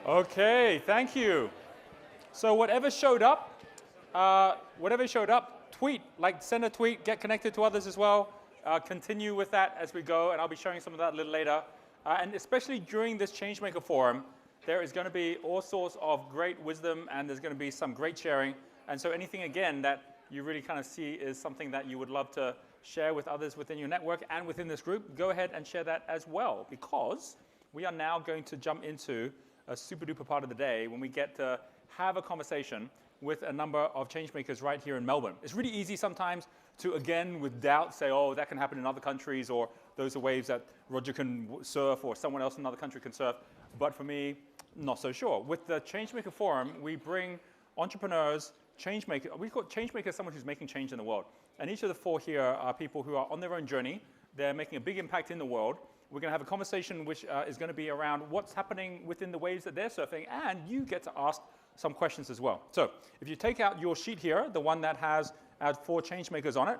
Okay, thank you. So whatever showed up, tweet, like send a tweet, get connected to others as well. Continue with that as we go, and I'll be showing some of that a little later. And especially during this Changemaker Forum, there is going to be all sorts of great wisdom, and there's going to be some great sharing. And so anything, again, that you really kind of see is something that you would love to share with others within your network and within this group, go ahead and share that as well, because we are now going to jump into a super duper part of the day when we get to have a conversation with a number of changemakers right here in Melbourne. It's really easy sometimes to, again, with doubt, say, oh, that can happen in other countries, or those are waves that Roger can surf, or someone else in another country can surf. But for me, not so sure. With the Changemaker Forum, we bring entrepreneurs, changemakers. We call changemakers someone who's making change in the world. And each of the four here are people who are on their own journey. They're making a big impact in the world. We're going to have a conversation which is going to be around what's happening within the waves that they're surfing, and you get to ask some questions as well. So if you take out your sheet here, the one that has our 4 changemakers on it,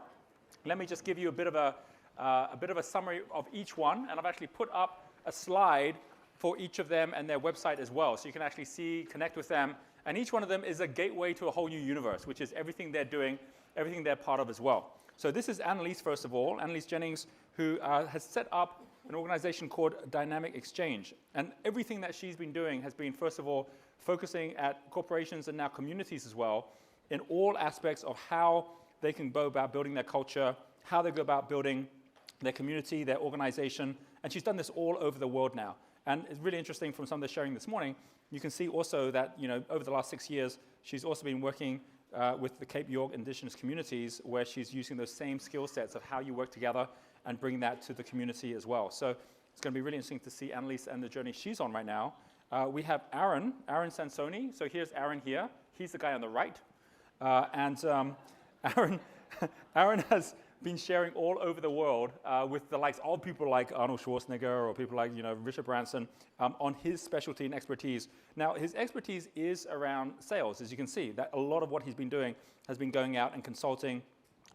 let me just give you a bit of a summary of each one, and I've actually put up a slide for each of them and their website as well, so you can actually see, connect with them, and each one of them is a gateway to a whole new universe, which is everything they're doing, everything they're part of as well. So this is Annalise, first of all, Annalise Jennings, who has set up an organization called Dynamic Exchange. And everything that she's been doing has been, first of all, focusing at corporations and now communities as well, in all aspects of how they can go about building their culture, how they go about building their community, their organization. And she's done this all over the world now. And it's really interesting from some of the sharing this morning, you can see also that, over the last 6 years, she's also been working with the Cape York Indigenous communities, where she's using those same skill sets of how you work together and bring that to the community as well. So it's going to be really interesting to see Annalise and the journey she's on right now. We have Aaron Sansoni. So here's Aaron here. He's the guy on the right. Aaron has been sharing all over the world with the likes of people like Arnold Schwarzenegger or people like Richard Branson on his specialty and expertise. Now, his expertise is around sales, as you can see. That a lot of what he's been doing has been going out and consulting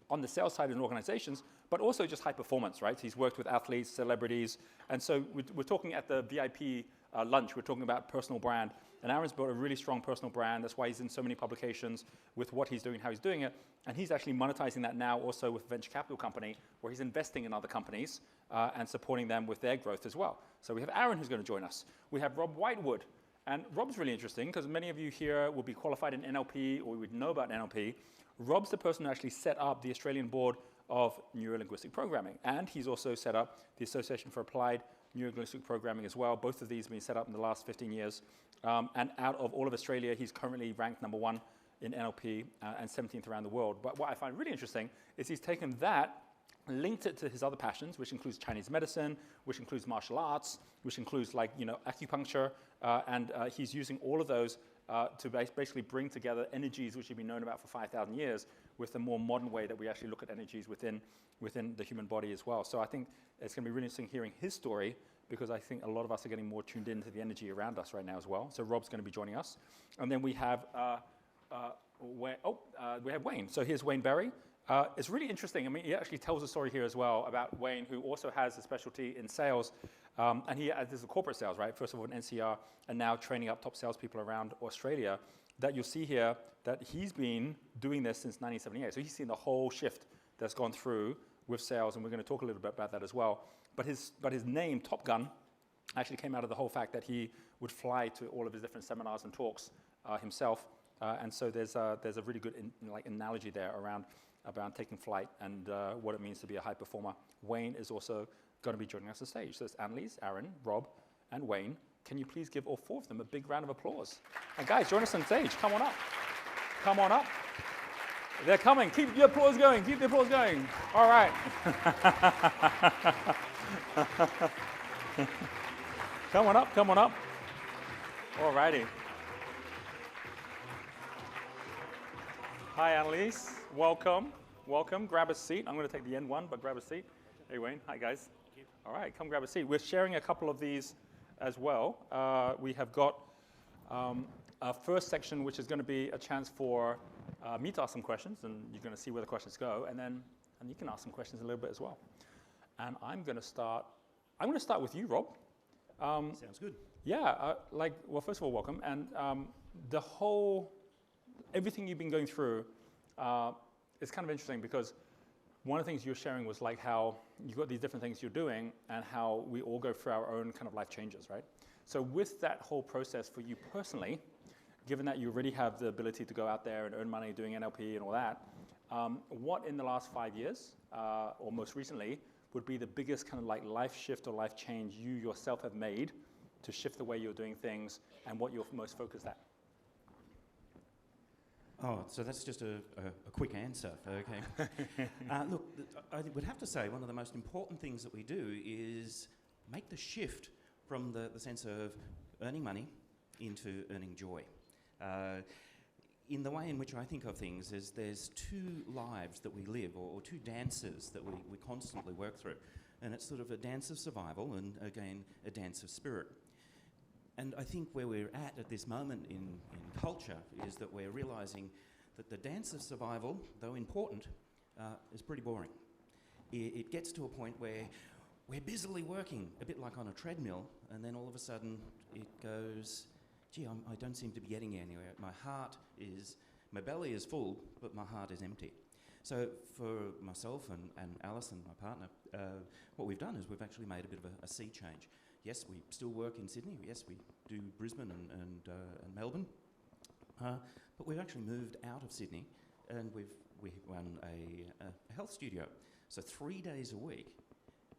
on the sales side in organizations, but also just high performance, right? He's worked with athletes, celebrities, and so we're talking at the VIP lunch, we're talking about personal brand, and Aaron's built a really strong personal brand. That's why he's in so many publications with what he's doing, how he's doing it, and he's actually monetizing that now also with a venture capital company, where he's investing in other companies and supporting them with their growth as well. So we have Aaron, who's going to join us. We have Rob Whitewood, and Rob's really interesting because many of you here will be qualified in NLP or would know about NLP. Rob's the person who actually set up the Australian Board of Neuro-Linguistic Programming, and he's also set up the Association for Applied Neuro-Linguistic Programming as well. Both of these have been set up in the last 15 years. And out of all of Australia, he's currently ranked #1 in NLP and 17th around the world. But what I find really interesting is he's taken that, linked it to his other passions, which includes Chinese medicine, which includes martial arts, which includes acupuncture, and he's using all of those to basically bring together energies which have been known about for 5,000 years with a more modern way that we actually look at energies within the human body as well. So I think it's going to be really interesting hearing his story, because I think a lot of us are getting more tuned into the energy around us right now as well. So Rob's going to be joining us. And then we have Wayne. So here's Wayne Berry. It's really interesting. I mean, he actually tells a story here as well about Wayne, who also has a specialty in sales. And he is a corporate sales, right? First of all, an NCR, and now training up top salespeople around Australia. That you'll see here that he's been doing this since 1978. So he's seen the whole shift that's gone through with sales, and we're going to talk a little bit about that as well. But his name, Top Gun, actually came out of the whole fact that he would fly to all of his different seminars and talks himself. And so there's a really good analogy there around taking flight and what it means to be a high performer. Wayne is also going to be joining us on stage. So it's Annalise, Aaron, Rob, and Wayne. Can you please give all 4 of them a big round of applause? And guys, join us on stage. Come on up. Come on up. They're coming. Keep the applause going. Keep the applause going. All right. Come on up. Come on up. All righty. Hi, Annalise. Welcome. Welcome. Grab a seat. I'm going to take the end one, but grab a seat. Hey, Wayne. Hi, guys. Thank you. All right. Come grab a seat. We're sharing a couple of these as well. We have got a first section, which is going to be a chance for me to ask some questions, and you're going to see where the questions go, and you can ask some questions a little bit as well. And I'm going to start with you, Rob. Sounds good. Yeah, well, first of all, welcome. And everything you've been going through is kind of interesting because one of the things you were sharing was like how you've got these different things you're doing and how we all go through our own kind of life changes, right? So with that whole process for you personally, given that you already have the ability to go out there and earn money doing NLP and all that, what in the last 5 years, or most recently, would be the biggest kind of like life shift or life change you yourself have made to shift the way you're doing things and what you're most focused at? Oh, so that's just a quick answer, okay. Look, I would have to say one of the most important things that we do is make the shift from the sense of earning money into earning joy. In the way in which I think of things is there's two lives that we live, or two dances that we constantly work through. And it's sort of a dance of survival and, again, a dance of spirit. And I think where we're at this moment in culture is that we're realising that the dance of survival, though important, is pretty boring. It gets to a point where we're busily working, a bit like on a treadmill, and then all of a sudden it goes, gee, I don't seem to be getting anywhere. My belly is full, but my heart is empty. So for myself and Alison, my partner, what we've done is we've actually made a bit of a sea change. Yes, we still work in Sydney. Yes, we do Brisbane and Melbourne. But we've actually moved out of Sydney and we run a health studio. So 3 days a week,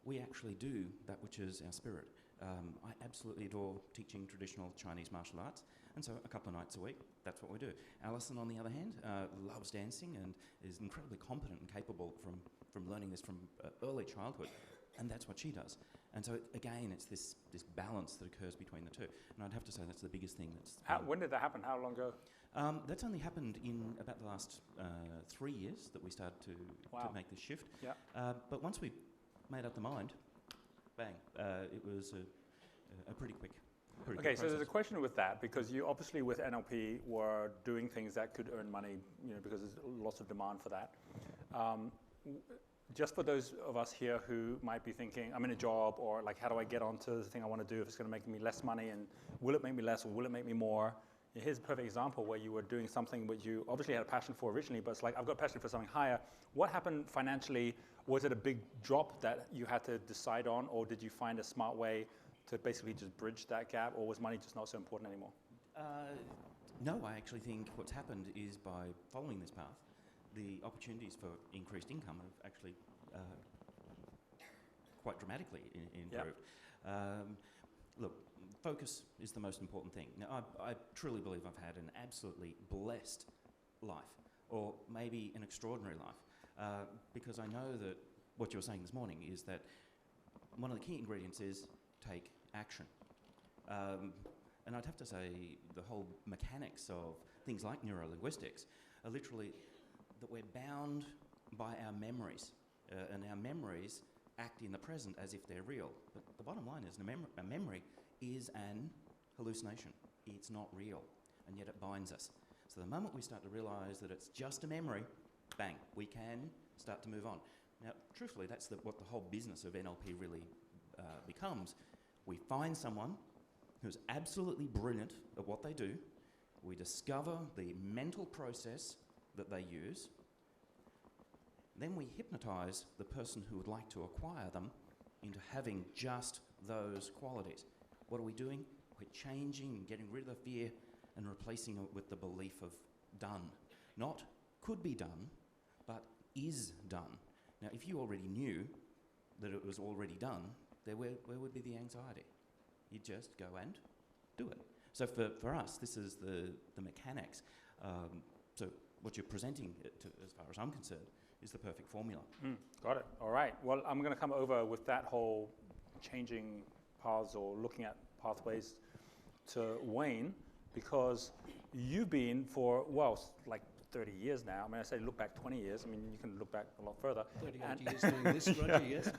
we actually do that which is our spirit. I absolutely adore teaching traditional Chinese martial arts, and so a couple of nights a week, that's what we do. Alison, on the other hand, loves dancing and is incredibly competent and capable from learning this from early childhood, and that's what she does. And so, again, it's this balance that occurs between the two. And I'd have to say that's the biggest thing that's... When did that happen? How long ago? That's only happened in about the last 3 years that we started to make this shift. Yeah. But once we made up the mind, bang, it was a pretty quick Okay, so there's a question with that, because you obviously with NLP were doing things that could earn money, because there's lots of demand for that. Just for those of us here who might be thinking, I'm in a job, or like, how do I get onto the thing I want to do if it's going to make me less money, and will it make me less or will it make me more? Here's a perfect example where you were doing something which you obviously had a passion for originally, but it's like, I've got passion for something higher. What happened financially? Was it a big drop that you had to decide on, or did you find a smart way to basically just bridge that gap, or was money just not so important anymore? No, I actually think what's happened is by following this path, the opportunities for increased income have actually quite dramatically improved. Yep. Look, focus is the most important thing. Now, I truly believe I've had an absolutely blessed life, or maybe an extraordinary life, because I know that what you were saying this morning is that one of the key ingredients is take action. And I'd have to say the whole mechanics of things like neurolinguistics are literally that we're bound by our memories, and our memories act in the present as if they're real. But the bottom line is a memory is an hallucination. It's not real, and yet it binds us. So the moment we start to realise that it's just a memory, bang, we can start to move on. Now, truthfully, that's what the whole business of NLP really becomes. We find someone who's absolutely brilliant at what they do. We discover the mental process that they use. Then we hypnotise the person who would like to acquire them into having just those qualities. What are we doing? We're changing and getting rid of the fear and replacing it with the belief of done. Not could be done, but is done. Now, if you already knew that it was already done, then where would be the anxiety? You just go and do it. So for us, this is the mechanics. So what you're presenting, as far as I'm concerned, is the perfect formula. Got it. All right. Well, I'm going to come over with that whole changing paths or looking at pathways to Wayne, because you've been for, like 30 years now. I mean, I say look back 20 years. I mean, you can look back a lot further. 30 years doing this, Roger, yes.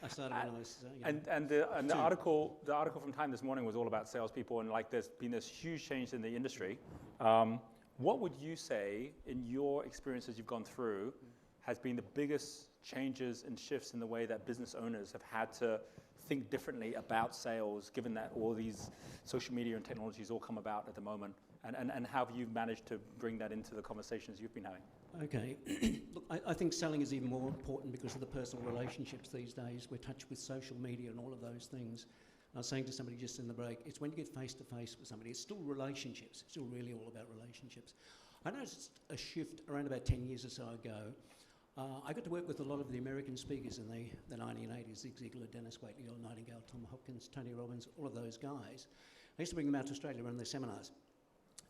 I started when I was... And the article from Time this morning was all about salespeople, and like there's been this huge change in the industry. What would you say, in your experiences you've gone through, has been the biggest changes and shifts in the way that business owners have had to think differently about sales, given that all these social media and technologies all come about at the moment? And how have you managed to bring that into the conversations you've been having? Okay. Look, I think selling is even more important because of the personal relationships these days. We're touched with social media and all of those things. I was saying to somebody just in the break, it's when you get face-to-face with somebody, it's still relationships. It's still really all about relationships. I noticed a shift around about 10 years or so ago. I got to work with a lot of the American speakers in the 1980s, Zig Ziglar, Dennis Waitley, Earl Nightingale, Tom Hopkins, Tony Robbins, all of those guys. I used to bring them out to Australia and run their seminars.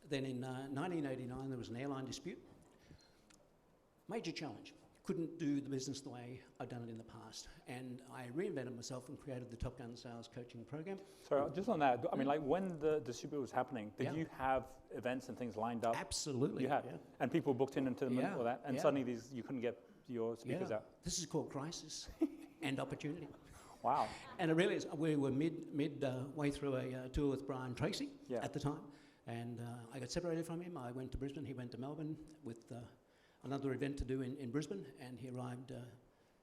Then in 1989, there was an airline dispute. Major challenge. Couldn't do the business the way I'd done it in the past. And I reinvented myself and created the Top Gun Sales Coaching Program. So just on that, I mean, like when the dispute was happening, did you have events and things lined up? Absolutely. You had, and people booked into them and all that, and suddenly you couldn't get your speakers out. This is called crisis and opportunity. Wow. And it really is. We were midway through a tour with Brian Tracy at the time, and I got separated from him. I went to Brisbane. He went to Melbourne with another event to do in Brisbane, and he arrived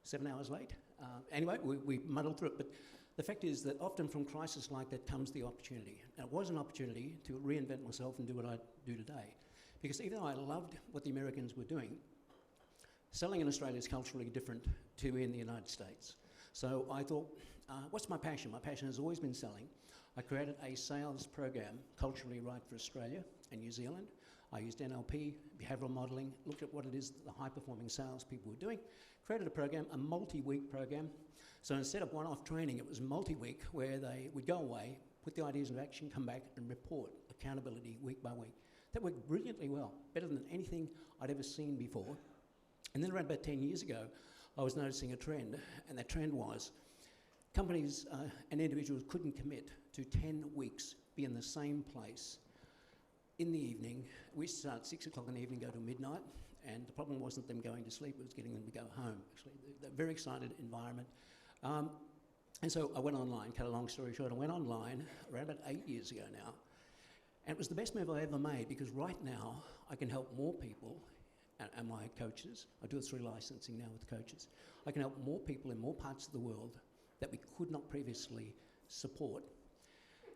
7 hours late. Anyway, we muddled through it, but the fact is that often from crisis like that comes the opportunity. And it was an opportunity to reinvent myself and do what I do today. Because even though I loved what the Americans were doing, selling in Australia is culturally different to in the United States. So I thought, what's my passion? My passion has always been selling. I created a sales program, culturally right for Australia and New Zealand. I used NLP, behavioural modelling, looked at what it is the high-performing salespeople were doing, created a program, a multi-week program. So instead of one-off training, it was multi-week where they would go away, put the ideas into action, come back and report accountability week by week. That worked brilliantly well, better than anything I'd ever seen before. And then around about 10 years ago, I was noticing a trend, and that trend was companies and individuals couldn't commit to 10 weeks, be in the same place in the evening. We used to start at 6 o'clock in the evening, go to midnight, and the problem wasn't them going to sleep, it was getting them to go home. Actually, they're a very excited environment. And so I went online, cut a long story short, I went online around about 8 years ago now, and it was the best move I ever made because right now I can help more people and my coaches. I do it through licensing now with coaches. I can help more people in more parts of the world that we could not previously support,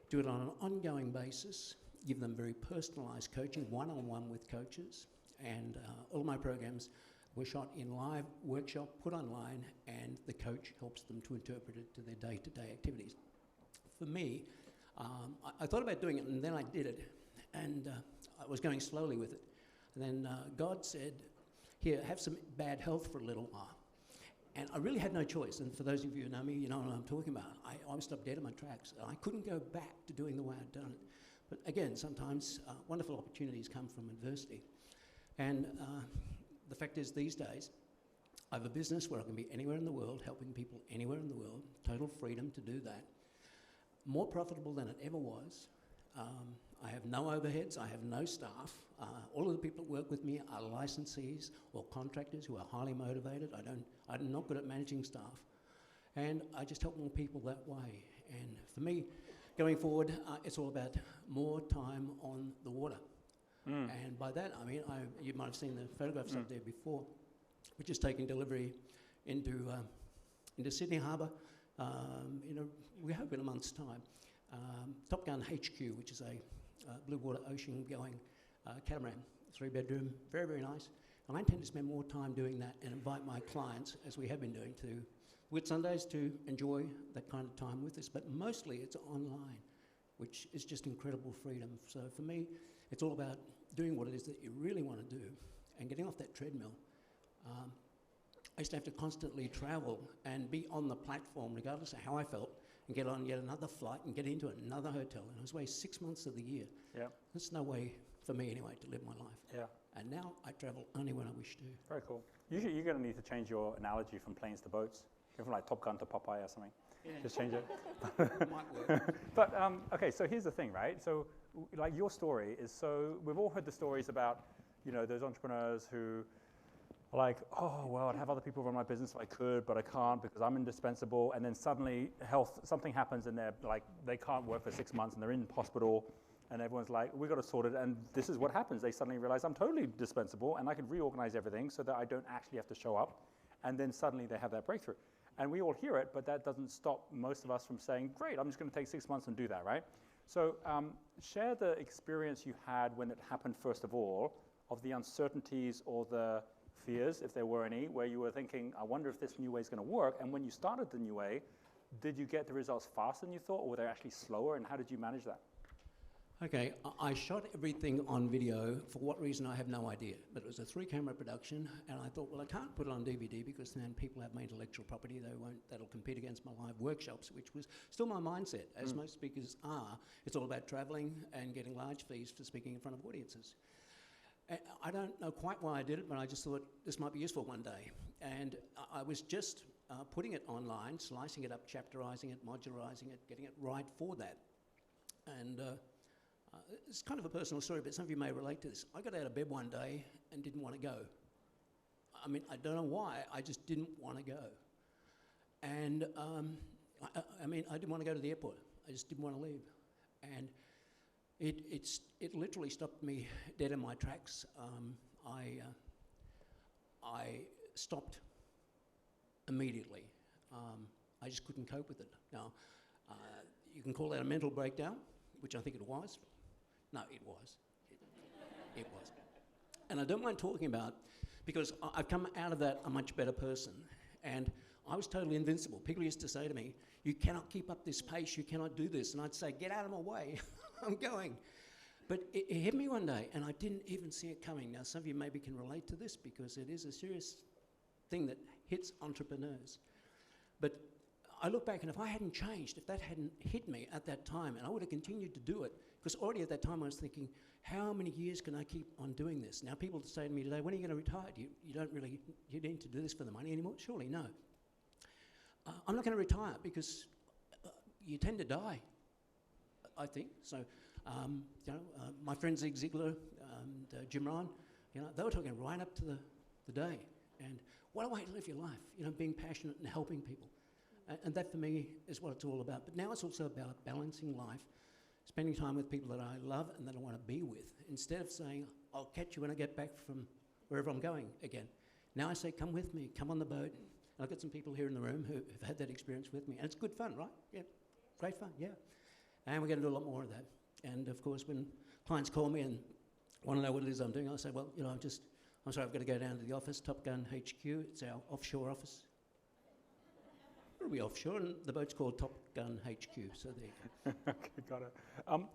do it on an ongoing basis, give them very personalised coaching, one-on-one with coaches, and all my programs were shot in live workshop, put online, and the coach helps them to interpret it to their day-to-day activities. For me, I thought about doing it, and then I did it, and I was going slowly with it. And then God said, here, have some bad health for a little while. And I really had no choice, and for those of you who know me, you know what I'm talking about. I was stopped dead in my tracks. I couldn't go back to doing the way I'd done it. But again, sometimes wonderful opportunities come from adversity. And the fact is, these days, I have a business where I can be anywhere in the world, helping people anywhere in the world, total freedom to do that. More profitable than it ever was. I have no overheads, I have no staff. All of the people that work with me are licensees or contractors who are highly motivated. I'm not good at managing staff. And I just help more people that way. And for me, going forward, it's all about more time on the water. And by that, I mean, you might have seen the photographs up there before. We're just taking delivery into Sydney Harbour, we hope in a month's time. Top Gun HQ, which is a blue water ocean going catamaran, 3-bedroom, very, very nice. And I intend to spend more time doing that and invite my clients, as we have been doing, to Whitsundays to enjoy that kind of time with us. But mostly it's online, which is just incredible freedom. So for me, it's all about doing what it is that you really want to do and getting off that treadmill. I used to have to constantly travel and be on the platform, regardless of how I felt, and get on yet another flight and get into another hotel. And I was away 6 months of the year. Yeah. That's no way, for me anyway, to live my life. Yeah. And now I travel only when I wish to. Very cool. You're going to need to change your analogy from planes to boats. Go from like Top Gun to Popeye or something. Yeah. Just change it. Might work. But, okay, so here's the thing, right? So, like, your story is so, we've all heard the stories about, those entrepreneurs who are like, oh, well, I'd have other people run my business if I could, but I can't because I'm indispensable. And then suddenly something happens and they're like, they can't work for 6 months and they're in hospital. And everyone's like, we've got to sort it. And this is what happens. They suddenly realize I'm totally dispensable and I can reorganize everything so that I don't actually have to show up. And then suddenly they have that breakthrough. And we all hear it, but that doesn't stop most of us from saying, great, I'm just going to take 6 months and do that, right? So share the experience you had when it happened, first of all, of the uncertainties or the fears, if there were any, where you were thinking, I wonder if this new way is going to work. And when you started the new way, did you get the results faster than you thought, or were they actually slower? And how did you manage that? Okay, I shot everything on video. For what reason, I have no idea. But it was a 3-camera production, and I thought, well, I can't put it on DVD because then people have my intellectual property. That'll compete against my live workshops, which was still my mindset. As most speakers are, it's all about travelling and getting large fees for speaking in front of audiences. I don't know quite why I did it, but I just thought this might be useful one day. And I was just putting it online, slicing it up, chapterising it, modularising it, getting it right for that. And it's kind of a personal story, but some of you may relate to this. I got out of bed one day and didn't want to go. I mean, I don't know why, I just didn't want to go. And I didn't want to go to the airport. I just didn't want to leave. And it literally stopped me dead in my tracks. I stopped immediately. I just couldn't cope with it. Now, you can call that a mental breakdown, which I think it was. No, it was. It was. And I don't mind talking about, because I've come out of that a much better person. And I was totally invincible. People used to say to me, you cannot keep up this pace, you cannot do this. And I'd say, get out of my way, I'm going. But it hit me one day, and I didn't even see it coming. Now, some of you maybe can relate to this, because it is a serious thing that hits entrepreneurs. But I look back, and if I hadn't changed, if that hadn't hit me at that time, and I would have continued to do it, because already at that time I was thinking, how many years can I keep on doing this? Now, people say to me today, when are you going to retire? You need to do this for the money anymore? Surely, no. I'm not going to retire, because you tend to die, I think. So, my friend Zig Ziglar and Jim Ryan, they were talking right up to the day. And what a way to live your life, being passionate and helping people. And that for me is what it's all about. But now it's also about balancing life, spending time with people that I love and that I want to be with, instead of saying, I'll catch you when I get back from wherever I'm going again. Now I say, come with me, come on the boat. And I've got some people here in the room who have had that experience with me. And it's good fun, right? Yeah, great fun, yeah. And we're going to do a lot more of that. And of course, when clients call me and want to know what it is I'm doing, I say, well, I'm sorry, I've got to go down to the office, Top Gun HQ. It's our offshore office. It'll be offshore, and the boat's called Top Gun HQ, so there you go. Okay, got it.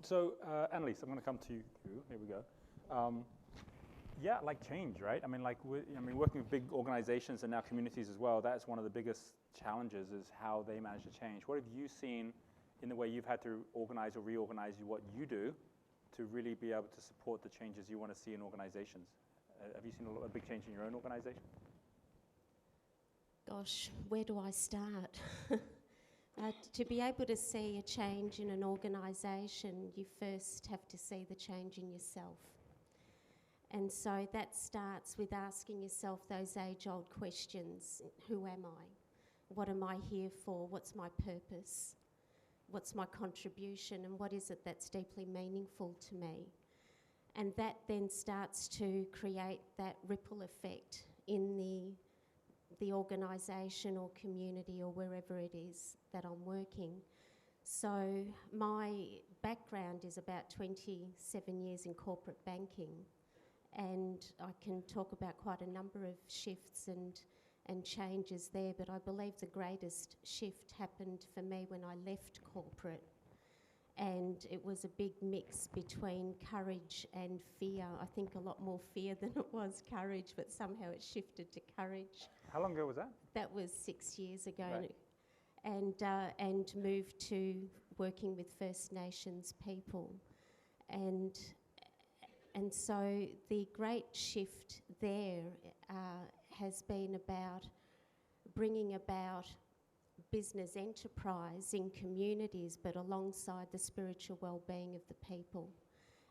So, Annalise, I'm going to come to you. Here we go. Yeah, like change, right? I mean, working with big organizations and now communities as well, that's one of the biggest challenges, is how they manage to change. What have you seen in the way you've had to organize or reorganize what you do to really be able to support the changes you want to see in organizations? Have you seen a big change in your own organization? Gosh, where do I start? To be able to see a change in an organisation, you first have to see the change in yourself. And so that starts with asking yourself those age-old questions. Who am I? What am I here for? What's my purpose? What's my contribution? And what is it that's deeply meaningful to me? And that then starts to create that ripple effect in the organisation or community or wherever it is that I'm working. So my background is about 27 years in corporate banking, and I can talk about quite a number of shifts and changes there, but I believe the greatest shift happened for me when I left corporate. And it was a big mix between courage and fear. I think a lot more fear than it was courage, but somehow it shifted to courage. How long ago was that? That was 6 years ago. Right. And moved to working with First Nations people. And so the great shift there has been about bringing about business enterprise in communities, but alongside the spiritual well-being of the people.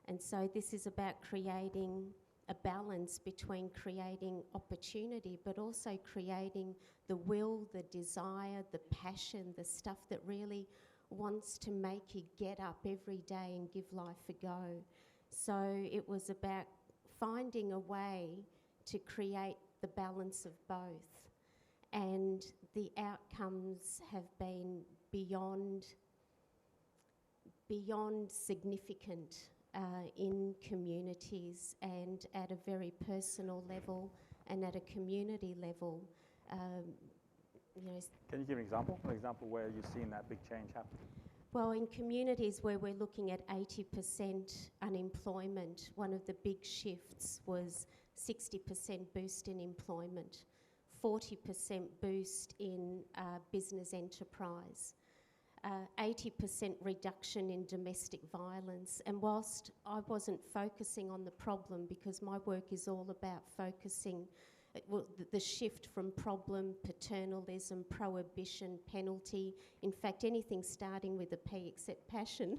And so this is about creating a balance between creating opportunity, but also creating the will, the desire, the passion, the stuff that really wants to make you get up every day and give life a go. So it was about finding a way to create the balance of both. And the outcomes have been beyond significant in communities, and at a very personal level and at a community level. Can you give an example? An example where you've seen that big change happen? Well, in communities where we're looking at 80% unemployment, one of the big shifts was 60% boost in employment, 40% boost in business enterprise, 80% reduction in domestic violence. And whilst I wasn't focusing on the problem, because my work is all about focusing the shift from problem, paternalism, prohibition, penalty, in fact anything starting with a P except passion,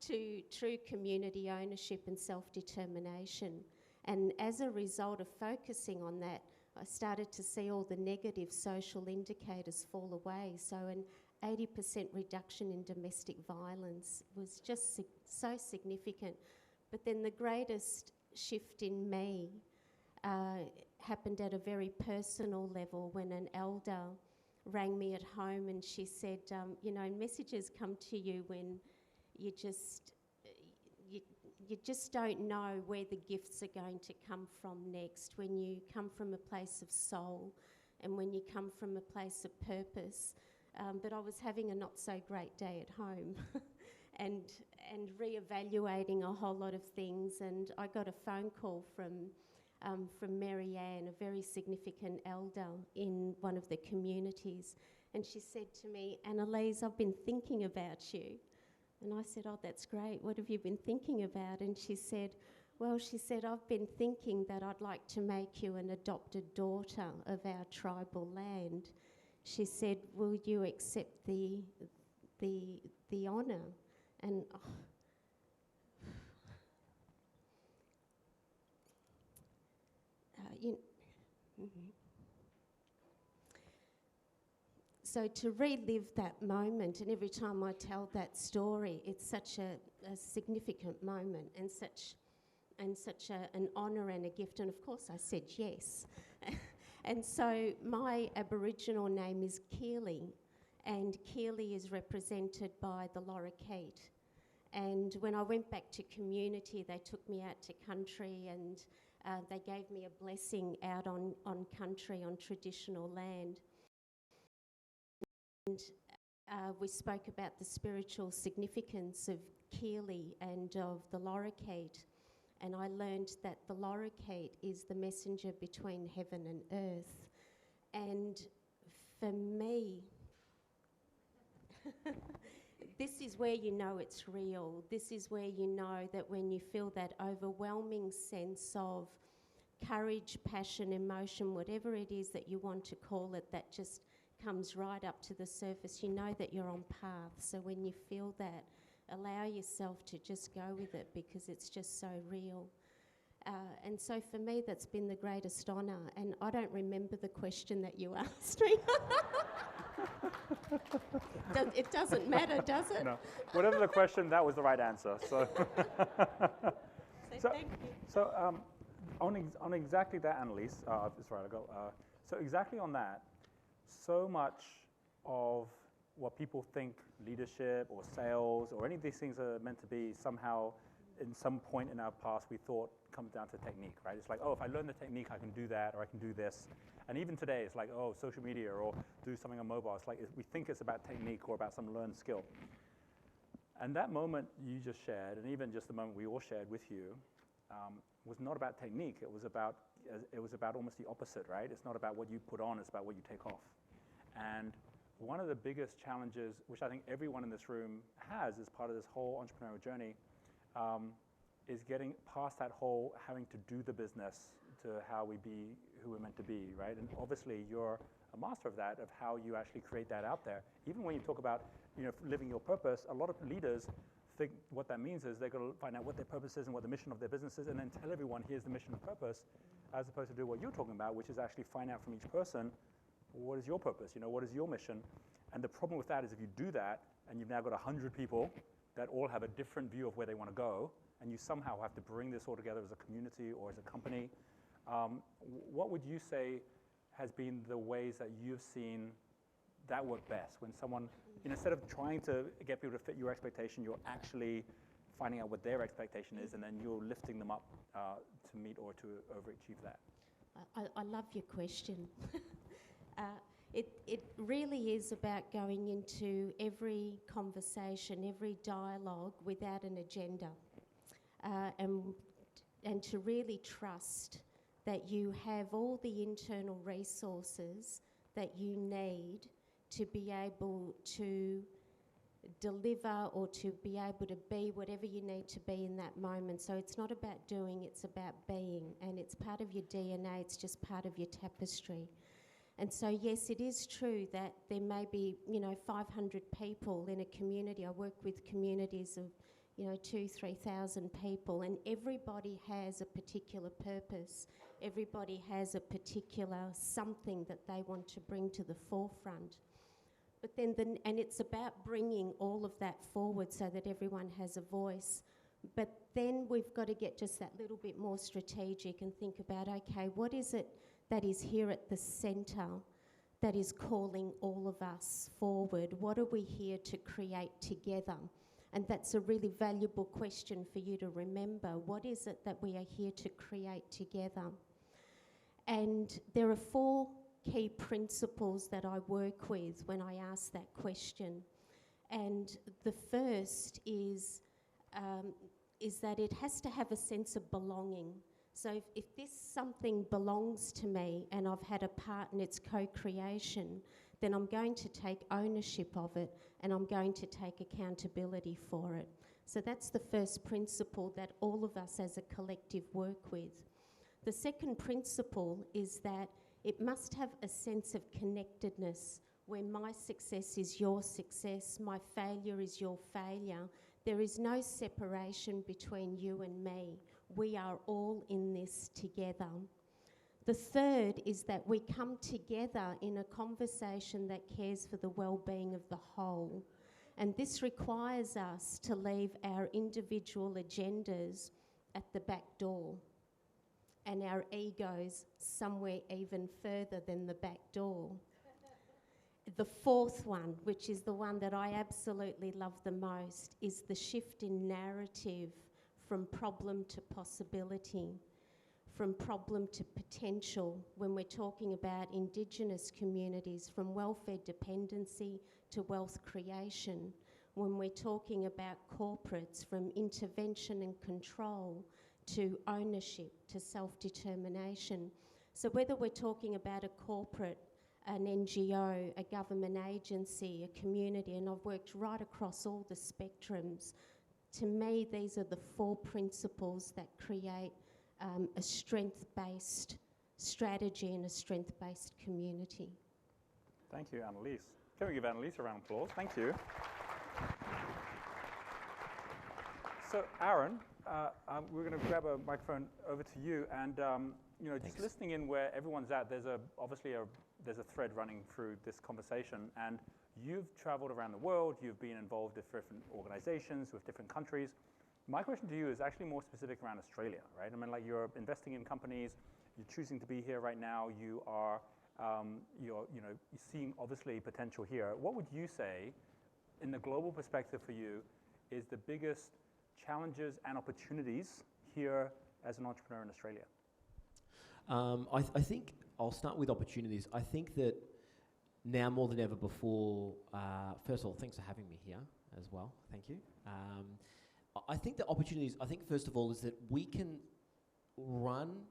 to true community ownership and self-determination. And as a result of focusing on that, I started to see all the negative social indicators fall away. So an 80% reduction in domestic violence was just so significant. But then the greatest shift in me happened at a very personal level when an elder rang me at home and she said, messages come to you when you just don't know where the gifts are going to come from next, when you come from a place of soul and when you come from a place of purpose. But I was having a not so great day at home and re-evaluating a whole lot of things, and I got a phone call from Mary Ann, a very significant elder in one of the communities, and she said to me, "Annalise, I've been thinking about you." And I said, "Oh, that's great. What have you been thinking about?" And she said, "I've been thinking that I'd like to make you an adopted daughter of our tribal land." She said, "Will you accept the honour?" And So to relive that moment, and every time I tell that story, it's such a significant moment and such an honour and a gift. And of course I said yes. And so my Aboriginal name is Keely, and Keely is represented by the lorikeet. And when I went back to community, they took me out to country, and they gave me a blessing out on country, on traditional land. And we spoke about the spiritual significance of Keely and of the lorikeet. And I learned that the lorikeet is the messenger between heaven and earth. And for me, this is where you know it's real. This is where you know that when you feel that overwhelming sense of courage, passion, emotion, whatever it is that you want to call it, that just comes right up to the surface, you know that you're on path. So when you feel that, allow yourself to just go with it, because it's just so real. And so for me, that's been the greatest honour. And I don't remember the question that you asked me. It doesn't matter, does it? No. Whatever the question, that was the right answer. So, thank you. So on exactly that, Annalise, that's right, so exactly on that, so much of what people think leadership or sales or any of these things are meant to be, somehow in some point in our past we thought comes down to technique, right? It's like, oh, if I learn the technique, I can do that, or I can do this. And even today, it's like, oh, social media or do something on mobile. It's like we think it's about technique or about some learned skill. And that moment you just shared, and even just the moment we all shared with you, was not about technique. It was about almost the opposite, right? It's not about what you put on, it's about what you take off. And one of the biggest challenges, which I think everyone in this room has as part of this whole entrepreneurial journey, is getting past that whole having to do the business to how we be who we're meant to be, right? And obviously you're a master of that, of how you actually create that out there. Even when you talk about, living your purpose, a lot of leaders think what that means is they've got to find out what their purpose is and what the mission of their business is, and then tell everyone, here's the mission and purpose, as opposed to do what you're talking about, which is actually find out from each person, what is your purpose? What is your mission? And the problem with that is if you do that, and you've now got 100 people that all have a different view of where they want to go, and you somehow have to bring this all together as a community or as a company, what would you say has been the ways that you've seen that work best? When someone, instead of trying to get people to fit your expectation, you're actually finding out what their expectation is, and then you're lifting them up to meet or to overachieve that. I love your question. It really is about going into every conversation, every dialogue without an agenda, and to really trust that you have all the internal resources that you need to be able to deliver or to be able to be whatever you need to be in that moment. So it's not about doing, it's about being, and it's part of your DNA, it's just part of your tapestry. And so yes, it is true that there may be 500 people in a community. I work with communities of 2,000-3,000 people, and everybody has a particular purpose. Everybody has a particular something that they want to bring to the forefront. But then, and it's about bringing all of that forward so that everyone has a voice. But then we've got to get just that little bit more strategic and think about, okay, what is it that is here at the centre that is calling all of us forward? What are we here to create together? And that's a really valuable question for you to remember. What is it that we are here to create together? And there are 4 key principles that I work with when I ask that question. And the first is that it has to have a sense of belonging. So if this something belongs to me and I've had a part in its co-creation, then I'm going to take ownership of it and I'm going to take accountability for it. So that's the first principle that all of us as a collective work with. The second principle is that it must have a sense of connectedness, where my success is your success, my failure is your failure. There is no separation between you and me. We are all in this together. The third is that we come together in a conversation that cares for the well-being of the whole. And this requires us to leave our individual agendas at the back door and our egos somewhere even further than the back door. The fourth one, which is the one that I absolutely love the most, is the shift in narrative from problem to possibility, from problem to potential, when we're talking about Indigenous communities, from welfare dependency to wealth creation, when we're talking about corporates, from intervention and control to ownership, to self-determination. So whether we're talking about a corporate, an NGO, a government agency, a community, and I've worked right across all the spectrums, to me these are the 4 principles that create a strength-based strategy and a strength-based community. Thank you, Annalise. Can we give Annalise a round of applause? Thank you. So, Aaron, we're going to grab a microphone over to you, and just listening in where everyone's at. There's obviously a thread running through this conversation, and you've traveled around the world. You've been involved with different organizations, with different countries. My question to you is actually more specific around Australia, right? I mean, like, you're investing in companies. You're choosing to be here right now. You are, you're seeing obviously potential here. What would you say, in the global perspective for you, is the biggest challenges and opportunities here as an entrepreneur in Australia? I think I'll start with opportunities. I think that now more than ever before, first of all, thanks for having me here as well. Thank you. I think the opportunities, first of all, is that we can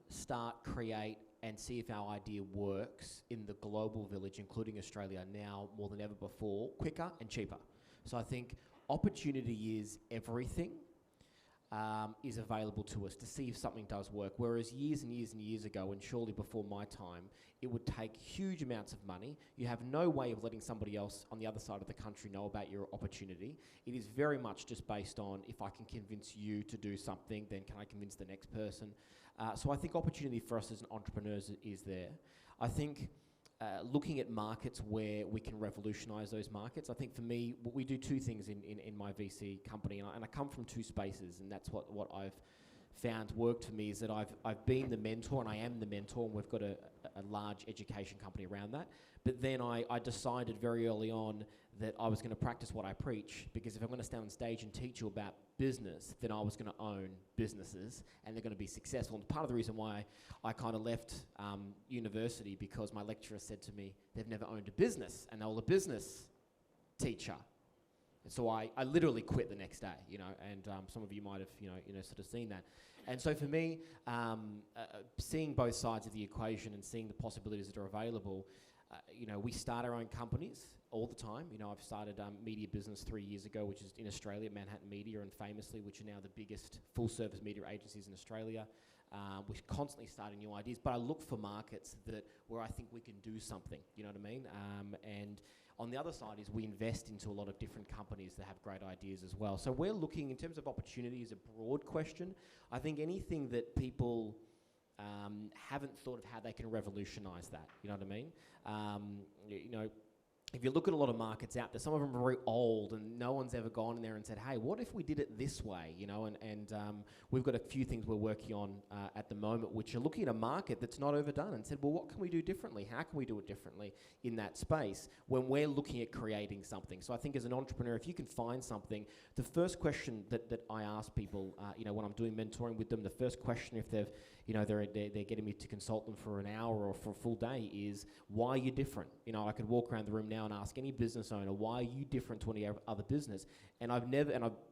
start, create, and see if our idea works in the global village, including Australia, now more than ever before, quicker and cheaper. So I think opportunity is everything. Is available to us to see if something does work. Whereas years and years and years ago, and surely before my time, it would take huge amounts of money. You have no way of letting somebody else on the other side of the country know about your opportunity. It is very much just based on, if I can convince you to do something, then can I convince the next person? So I think opportunity for us as entrepreneurs is there. I think looking at markets where we can revolutionise those markets. I think for me, we do 2 things in my VC company, and I come from 2 spaces, and that's what I've found worked for me, is that I've been the mentor, and I am the mentor, and we've got a large education company around that. But then I decided very early on that I was going to practice what I preach, because if I'm going to stand on stage and teach you about business, then I was going to own businesses and they're going to be successful. And part of the reason why I kind of left university, because my lecturer said to me, they've never owned a business and they were a business teacher. And so I literally quit the next day, you know, and some of you might have, you know, sort of seen that. And so for me, seeing both sides of the equation and seeing the possibilities that are available, you know, we start our own companies all the time. You know, I've started media business 3 years ago, which is in Australia, Manhattan Media, and Famously, which are now the biggest full-service media agencies in Australia. We're constantly starting new ideas, but I look for markets where I think we can do something, you know what I mean? And on the other side is we invest into a lot of different companies that have great ideas as well. So we're looking, in terms of opportunity, is a broad question. I think anything that people haven't thought of how they can revolutionise that, you know what I mean? You know, if you look at a lot of markets out there, some of them are very old and no one's ever gone in there and said, hey, what if we did it this way, you know? And we've got a few things we're working on at the moment, which are looking at a market that's not overdone, and said, well, what can we do differently? How can we do it differently in that space when we're looking at creating something? So I think as an entrepreneur, if you can find something, the first question that I ask people, you know, when I'm doing mentoring with them, the first question, if they've, you know, they're getting me to consult them for an hour or for a full day, is why are you different? You know, I could walk around the room now and ask any business owner, why are you different to any other business? And I've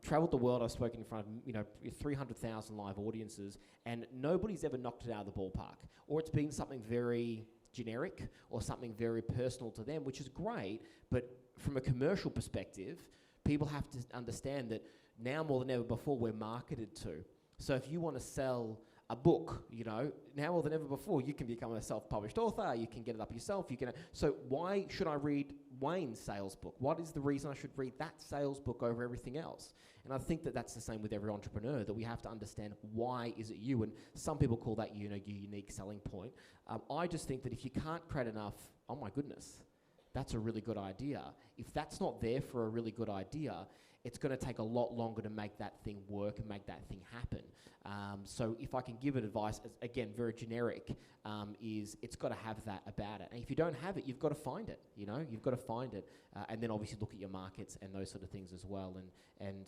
traveled the world, I've spoken in front of, you know, 300,000 live audiences, and nobody's ever knocked it out of the ballpark. Or it's been something very generic or something very personal to them, which is great, but from a commercial perspective, people have to understand that now more than ever before we're marketed to. So if you want to sell a book, you know, now more than ever before, you can become a self-published author, you can get it up yourself, so why should I read Wayne's sales book? What is the reason I should read that sales book over everything else? And I think that that's the same with every entrepreneur, that we have to understand why is it you, and some people call that, you know, your unique selling point. I just think that if you can't create enough, oh my goodness, that's a really good idea. If that's not there for a really good idea, it's going to take a lot longer to make that thing work and make that thing happen. So if I can give it advice, again, very generic, is it's got to have that about it. And if you don't have it, you've got to find it, you know? You've got to find it. And then obviously look at your markets and those sort of things as well. And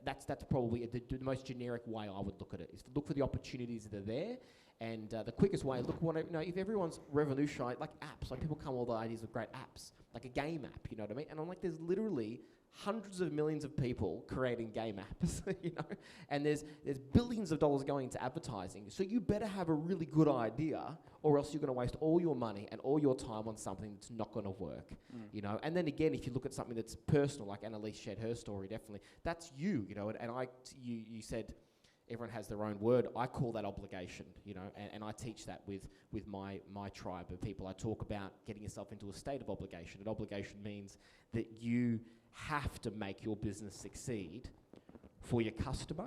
that's probably the most generic way I would look at it, is to look for the opportunities that are there. And the quickest way, if everyone's revolutionized, like apps, like people come with all the ideas of great apps, like a game app, you know what I mean? And I'm like, there's literally hundreds of millions of people creating game apps, you know, and there's billions of dollars going into advertising. So you better have a really good idea, or else you're going to waste all your money and all your time on something that's not going to work, you know. And then again, if you look at something that's personal, like Annalise shared her story, definitely, that's you know. And you said everyone has their own word. I call that obligation, you know, and I teach that with my tribe of people. I talk about getting yourself into a state of obligation. And obligation means that you have to make your business succeed for your customer,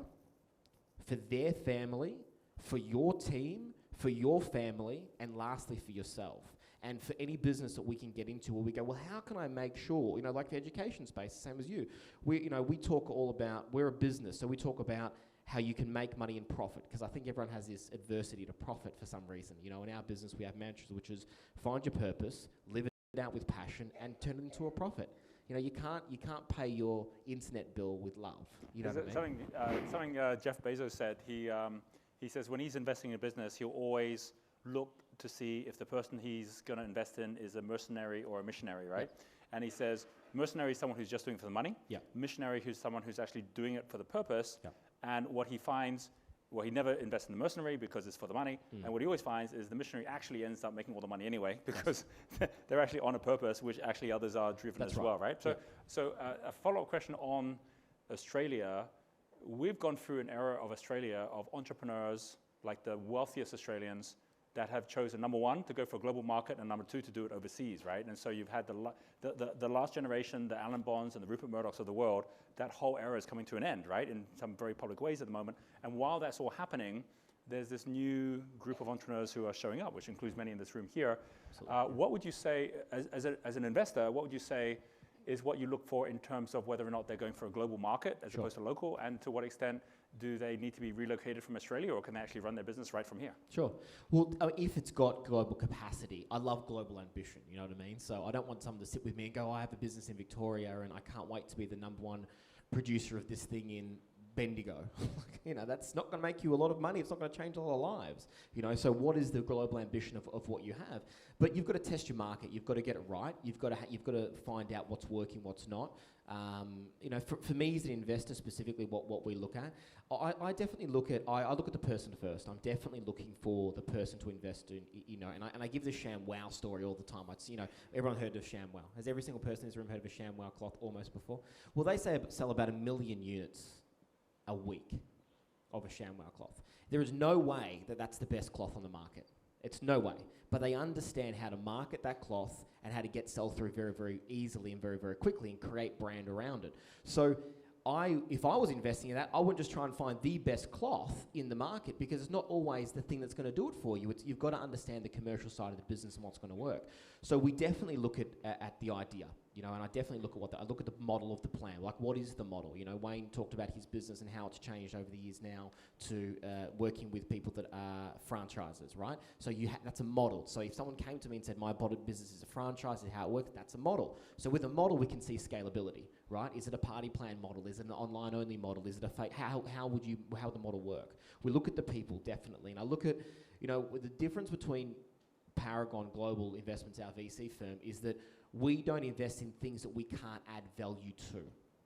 for their family, for your team, for your family, and lastly for yourself. And for any business that we can get into where we go, well, how can I make sure, you know, like the education space, the same as you. We talk all about, we're a business, so we talk about how you can make money and profit, because I think everyone has this adversity to profit for some reason. You know, in our business we have mantras, which is find your purpose, live it out with passion, and turn it into a profit. You know, you can't pay your internet bill with love. You know what I mean? Something Jeff Bezos said. He says when he's investing in a business, he'll always look to see if the person he's going to invest in is a mercenary or a missionary, right? Yeah. And he says mercenary is someone who's just doing it for the money. Yeah. Missionary who's someone who's actually doing it for the purpose. Yeah. And what he finds, well, he never invests in the mercenary because it's for the money. And what he always finds is the missionary actually ends up making all the money anyway, because they're actually on a purpose, which actually others are driven as well, right? So a follow-up question on Australia. We've gone through an era of Australia of entrepreneurs, like the wealthiest Australians, that have chosen, number one, to go for a global market, and number two, to do it overseas, right? And so you've had the last generation, the Alan Bonds and the Rupert Murdochs of the world. That whole era is coming to an end, right, in some very public ways at the moment. And while that's all happening, there's this new group of entrepreneurs who are showing up, which includes many in this room here. What would you say, as an investor, what would you say is what you look for in terms of whether or not they're going for a global market as opposed to local, and to what extent do they need to be relocated from Australia, or can they actually run their business right from here? Sure. Well, if it's got global capacity, I love global ambition, you know what I mean? So I don't want someone to sit with me and go, I have a business in Victoria and I can't wait to be the #1 producer of this thing in Bendigo. You know, that's not going to make you a lot of money. It's not going to change a lot of lives. You know, so what is the global ambition of what you have? But you've got to test your market. You've got to get it right. You've got to find out what's working, what's not. You know, for me as an investor specifically, what we look at, I definitely look at I look at the person first. I'm definitely looking for the person to invest in. You know, and I give the ShamWow story all the time. You know, everyone heard of ShamWow. Has every single person in this room heard of a ShamWow cloth almost before? Well, they sell about 1 million units a week of a ShamWow cloth. There is no way that that's the best cloth on the market. It's no way. But they understand how to market that cloth and how to get sell-through very, very easily and very, very quickly and create brand around it. So if I was investing in that, I wouldn't just try and find the best cloth in the market, because it's not always the thing that's going to do it for you. You've got to understand the commercial side of the business and what's going to work. So we definitely look at the idea, you know, and I definitely look at I look at the model of the plan. Like, what is the model? You know, Wayne talked about his business and how it's changed over the years now to working with people that are franchisers, right? So that's a model. So if someone came to me and said, my business is a franchise, this is how it works, that's a model. So with a model, we can see scalability, right? Is it a party plan model? Is it an online only model? Is it a fake? How would the model work? We look at the people, definitely. And I look at, you know, the difference between Paragon Global Investments, our VC firm, is that we don't invest in things that we can't add value to.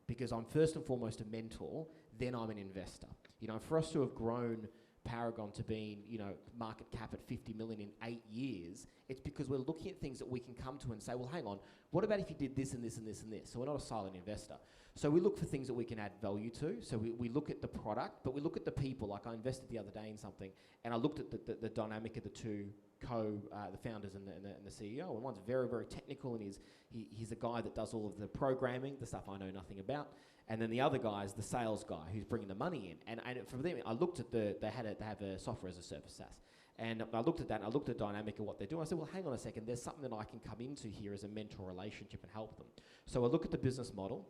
Because I'm first and foremost a mentor, then I'm an investor. You know, for us to have grown Paragon to being, you know, market cap at 50 million in 8 years, it's because we're looking at things that we can come to and say, well, hang on, what about if you did this and this and this and this? So we're not a silent investor. So we look for things that we can add value to. So we look at the product, but we look at the people. Like, I invested the other day in something, and I looked at the dynamic of the two the founders and the CEO. And one's very, very technical, and he's a guy that does all of the programming, the stuff I know nothing about. And then the other guy is the sales guy who's bringing the money in. And for them, I looked at they have a software as a service, SaaS. And I looked at that, and I looked at the dynamic of what they're doing. I said, well, hang on a second, there's something that I can come into here as a mentor relationship and help them. So I look at the business model.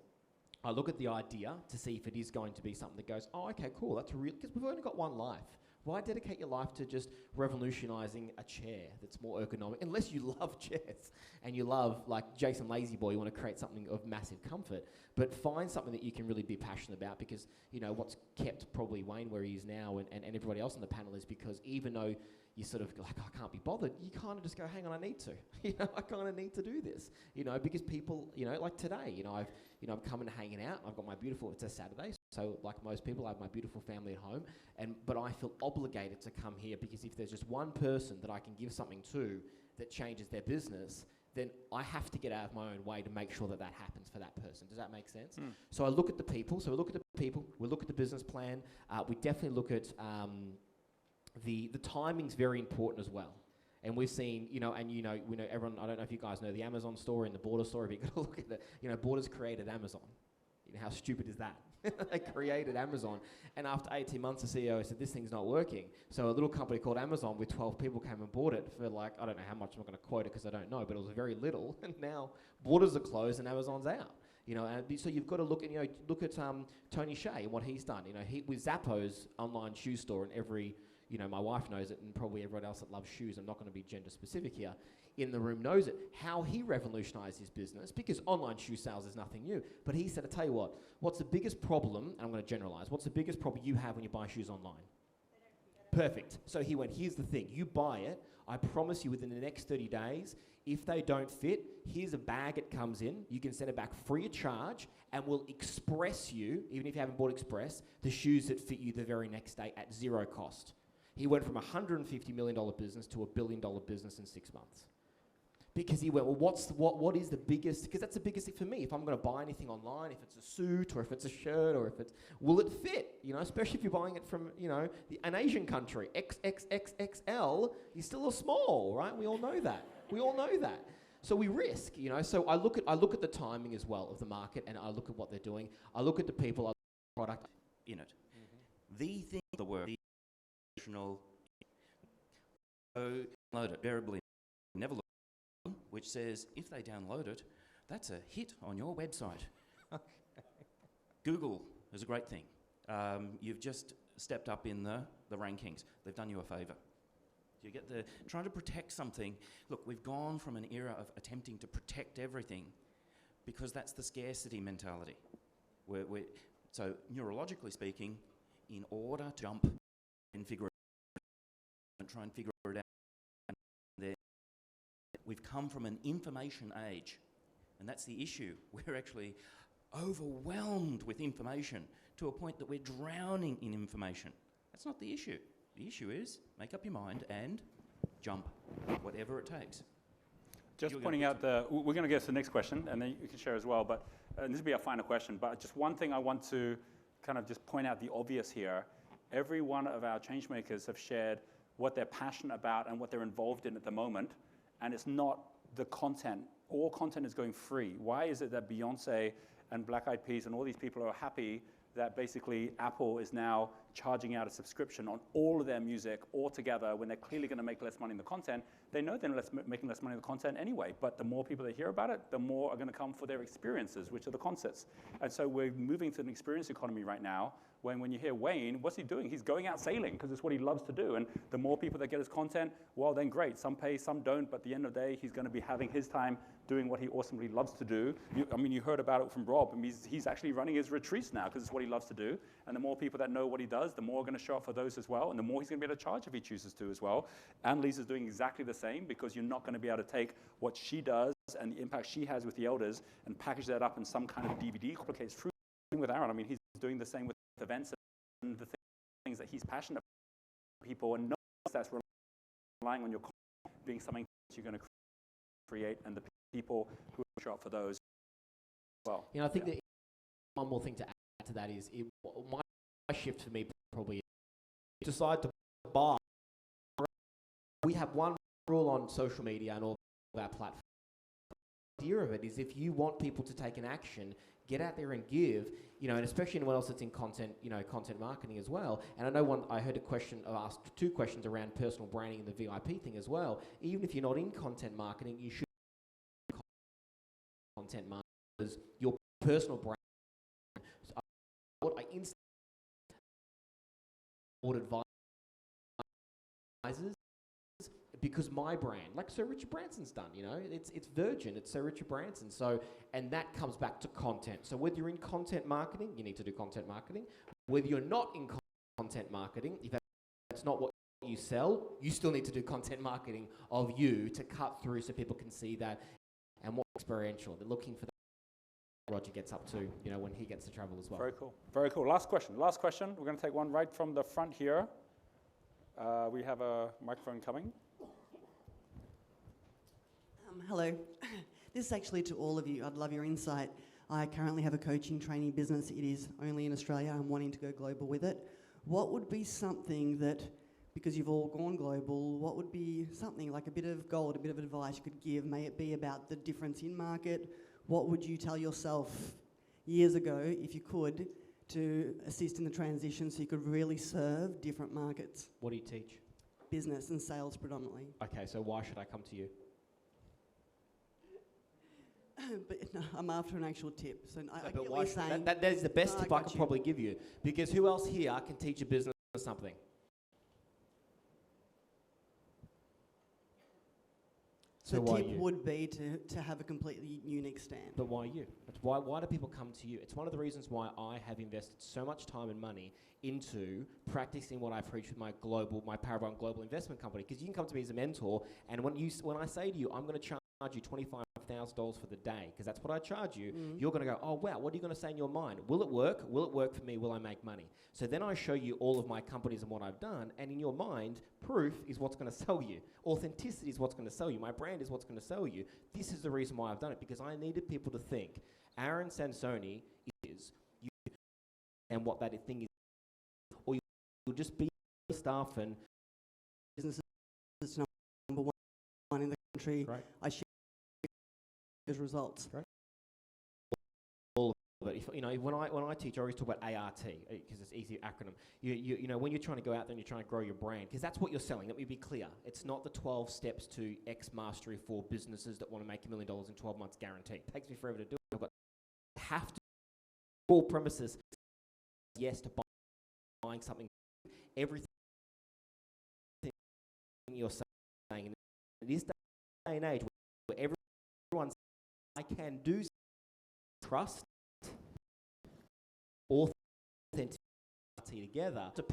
I look at the idea to see if it is going to be something that goes, oh, okay, cool, that's real, because we've only got one life. Why dedicate your life to just revolutionising a chair that's more ergonomic? Unless you love chairs and you love, like Jason Lazyboy, you want to create something of massive comfort, but find something that you can really be passionate about, because, you know, what's kept probably Wayne where he is now and everybody else on the panel is because even though you sort of like, I can't be bothered, you kind of just go, hang on, I need to. You know, I kind of need to do this. You know, because people, you know, like today, I'm coming and hanging out. I've got my beautiful, it's a Saturday, so like most people, I have my beautiful family at home, but I feel obligated to come here, because if there's just one person that I can give something to that changes their business, then I have to get out of my own way to make sure that happens for that person. Does that make sense? So I look at the people. So we look at the people. We look at the business plan. We definitely look at the timing's very important as well. And we've seen, you know, and we know everyone, I don't know if you guys know the Amazon store and the Border store. If you've got to look at it, you know, Borders created Amazon. You know, how stupid is that? They created Amazon. And after 18 months, the CEO said, this thing's not working. So a little company called Amazon with 12 people came and bought it for like, I don't know how much, I'm not going to quote it because I don't know, but it was very little. And now Borders are closed and Amazon's out. You know, and so you've got to look at, Tony Hsieh and what he's done. You know, with Zappos online shoe store, and every, you know, my wife knows it, and probably everyone else that loves shoes, I'm not going to be gender specific here, in the room knows it, how he revolutionised his business, because online shoe sales is nothing new. But he said, I tell you what, what's the biggest problem, and I'm going to generalise, what's the biggest problem you have when you buy shoes online? Perfect. So he went, here's the thing, you buy it, I promise you within the next 30 days, if they don't fit, here's a bag it comes in, you can send it back free of charge, and we'll express you, even if you haven't bought express, the shoes that fit you the very next day at zero cost. He went from a $150 million business to $1 billion business in 6 months. Because he went, well, what is the biggest, because that's the biggest thing for me. If I'm going to buy anything online, if it's a suit or if it's a shirt or if it's, will it fit? You know, especially if you're buying it from, you know, an Asian country. XXXXL is still a small, right? We all know that. We all know that. So we risk, you know. So I look at the timing as well of the market, and I look at what they're doing. I look at the people, I look at the product in it. The thing, the work, the emotional, download it, variably never look, which says if they download it, That's a hit on your website. Google is a great thing. You've just stepped up in the rankings. They've done you a favour. You get trying to protect something. Look, we've gone from an era of attempting to protect everything because that's the scarcity mentality. So neurologically speaking, in order to jump and figure it out and try and figure it out, we've come from an information age, and that's the issue. We're actually overwhelmed with information to a point that we're drowning in information. That's not the issue. The issue is make up your mind and jump, whatever it takes. Just pointing out we're going to get to the next question, and then you can share as well, but this will be our final question, but just one thing I want to kind of just point out the obvious here. Every one of our change makers have shared what they're passionate about and what they're involved in at the moment, and it's not the content. All content is going free. Why is it that Beyonce and Black Eyed Peas and all these people are happy that basically Apple is now charging out a subscription on all of their music altogether when they're clearly going to make less money in the content? They know they're making less money in the content anyway, but the more people that hear about it, the more are going to come for their experiences, which are the concerts. And so we're moving to an experience economy right now, when you hear Wayne, what's he doing? He's going out sailing because it's what he loves to do. And the more people that get his content, well, then great. Some pay, some don't, but at the end of the day, he's going to be having his time doing what he awesomely loves to do. You heard about it from Rob. He's actually running his retreats now because it's what he loves to do. And the more people that know what he does, the more are going to show up for those as well. And the more he's going to be able to charge if he chooses to as well. Annalise is doing exactly the same because you're not going to be able to take what she does and the impact she has with the elders and package that up in some kind of DVD. Complicates fruit with Aaron. He's doing the same with events and the things that he's passionate about people, and that's relying on your content being something that you're going to create and the people who show up for those as well. I think that one more thing to add to that is my shift for me probably decide to buy. We have one rule on social media and all of our platforms. The idea of it is if you want people to take an action, get out there and give, and especially anyone else that's in content, content marketing as well. And I know I heard asked two questions around personal branding and the VIP thing as well. Even if you're not in content marketing, you should content marketing because your personal brand. So I instantly advisors because my brand, like Sir Richard Branson's done, it's Virgin, it's Sir Richard Branson. So, and that comes back to content. So whether you're in content marketing, you need to do content marketing. Whether you're not in content marketing, if that's not what you sell, you still need to do content marketing of you to cut through so people can see that and what experiential. They're looking for that. Roger gets up to, when he gets to travel as well. Very cool. Very cool. Last question. We're going to take one right from the front here. We have a microphone coming. Hello. This is actually to all of you. I'd love your insight. I currently have a coaching training business. It is only in Australia. I'm wanting to go global with it. What would be something that, because you've all gone global, what would be something like a bit of gold, a bit of advice you could give? May it be about the difference in market? What would you tell yourself years ago, if you could, to assist in the transition so you could really serve different markets? What do you teach? Business and sales predominantly. Okay, so why should I come to you? But no, I'm after an actual tip. So I but get why what you're saying. that is the best tip I could you. probably give you. Because who else here can teach a business something? So the tip would be to have a completely unique stand. But why you? Why do people come to you? It's one of the reasons why I have invested so much time and money into practicing what I preach with my Paragon Global Investment Company. Because you can come to me as a mentor, and when I say to you, I'm going to charge you $25,000 for the day, because that's what I charge you, you're going to go, oh wow, what are you going to say in your mind? Will it work? Will it work for me? Will I make money? So then I show you all of my companies and what I've done, and in your mind, proof is what's going to sell you. Authenticity is what's going to sell you. My brand is what's going to sell you. This is the reason why I've done it, because I needed people to think, Aaron Sansoni is you, and what that thing is, or you'll just be staff and business is number one in the country. Right. I share those results. Right. All it. If, you know, when I teach, I always talk about ART because it's easy acronym. You know, when you're trying to go out there and you're trying to grow your brand, because that's what you're selling. Let me be clear. It's not the 12 steps to X mastery for businesses that want to make $1 million in 12 months guaranteed. It takes me forever to do it. I've got have to all premises. Yes, to buying something. Everything you're saying, and it is day and age where everyone's I can do trust, authenticity together. It's a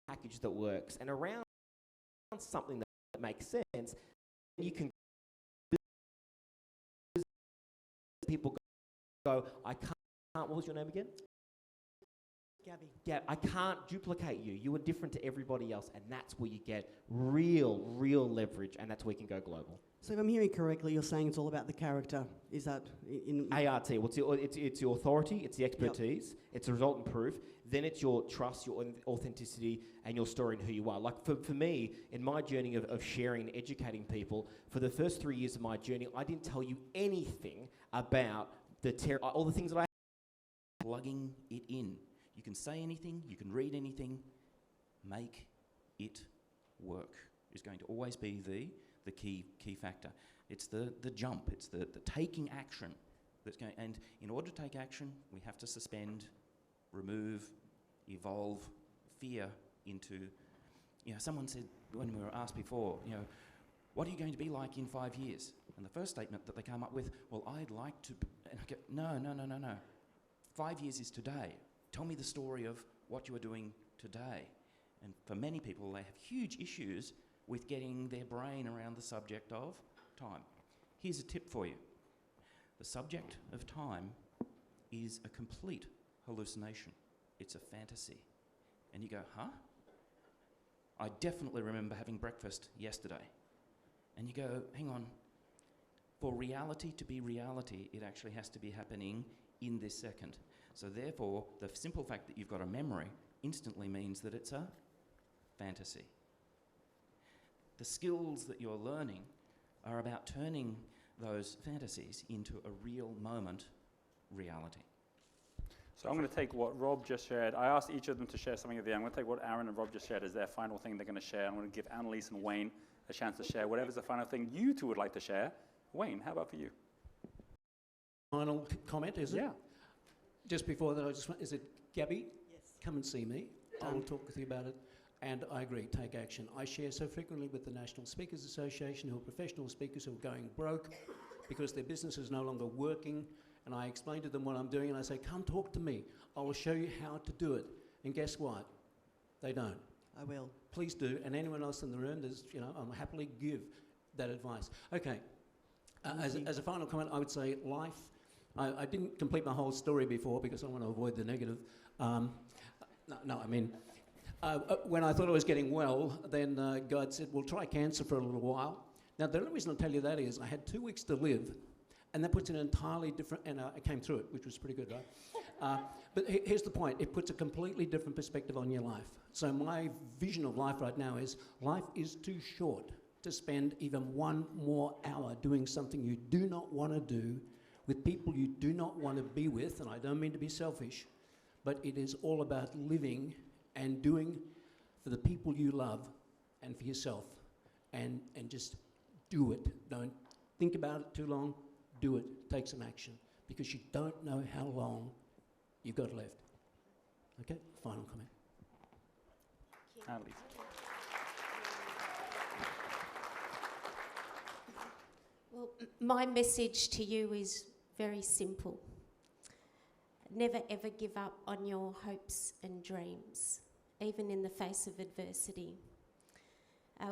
package that works, and around something that makes sense, you can people go, I can't, what was your name again? Gabby. Yeah, I can't duplicate you. You are different to everybody else, and that's where you get real leverage, and that's where you can go global. So if I'm hearing correctly, you're saying it's all about the character. Is that in ART, well, it's your authority, it's the expertise, it's the result and proof, then it's your trust, your authenticity, and your story and who you are. Like for me, in my journey of sharing and educating people, for the first 3 years of my journey, I didn't tell you anything about all the things that I Plugging it in. You can say anything, you can read anything, make it work is going to always be the key factor. It's the jump, it's the taking action that's going, and in order to take action, we have to suspend, remove, evolve fear into, you know, someone said when we were asked before, you know, what are you going to be like in 5 years? And the first statement that they come up with, well, I'd like to, and I go, no. 5 years is today. Tell me the story of what you are doing today. And for many people, they have huge issues with getting their brain around the subject of time. Here's a tip for you. The subject of time is a complete hallucination. It's a fantasy. And you go, huh? I definitely remember having breakfast yesterday. And you go, hang on. For reality to be reality, it actually has to be happening in this second. So therefore, the simple fact that you've got a memory instantly means that it's a fantasy. The skills that you're learning are about turning those fantasies into a real moment reality. So I'm going to take what Rob just shared. I asked each of them to share something at the end. I'm going to take what Aaron and Rob just shared as their final thing they're going to share. I'm going to give Annalise and Wayne a chance to share whatever's the final thing you two would like to share. Wayne, how about for you? Final comment, is it? Yeah. Just before that, is it Gabby? Yes. Come and see me. I will talk with you about it. And I agree, take action. I share so frequently with the National Speakers Association, who are professional speakers who are going broke because their business is no longer working. And I explain to them what I'm doing, and I say, come talk to me. I will show you how to do it. And guess what? They don't. I will. Please do. And anyone else in the room, I'll happily give that advice. Okay. As a final comment, I would say life. I didn't complete my whole story before because I want to avoid the negative. When I thought I was getting well, then God said, well, try cancer for a little while. Now, the only reason I'll tell you that is I had 2 weeks to live, and that puts an entirely different, and I came through it, which was pretty good, right? But here's the point. It puts a completely different perspective on your life. So my vision of life right now is life is too short to spend even one more hour doing something you do not want to do with people you do not want to be with, and I don't mean to be selfish, but it is all about living and doing for the people you love and for yourself, and just do it. Don't think about it too long. Do it. Take some action, because you don't know how long you've got left. Okay? Final comment. Annalise. Well, my message to you is very simple. Never ever give up on your hopes and dreams, even in the face of adversity.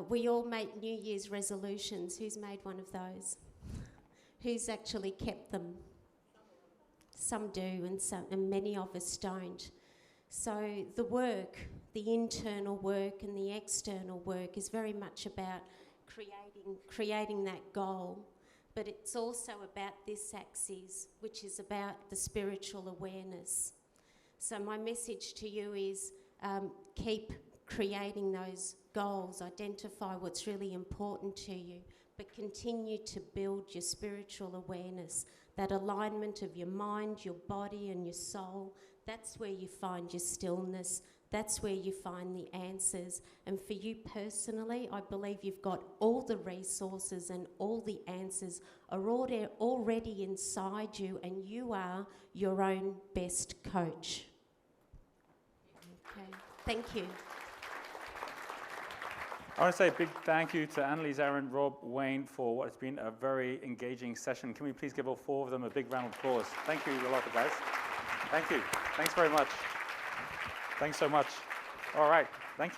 We all make New Year's resolutions. Who's made one of those? Who's actually kept them? Some do, and many of us don't. So the work, the internal work and the external work, is very much about creating that goal. But it's also about this axis, which is about the spiritual awareness. So my message to you is keep creating those goals, identify what's really important to you, but continue to build your spiritual awareness. that alignment of your mind, your body, and your soul. That's where you find your stillness. That's where you find the answers. And for you personally, I believe you've got all the resources and all the answers are already inside you, and you are your own best coach. Okay, thank you. I want to say a big thank you to Annalise, Aaron, Rob, Wayne for what has been a very engaging session. Can we please give all four of them a big round of applause? Thank you a lot, guys. Thank you. Thanks very much. Thanks so much. All right. Thank you.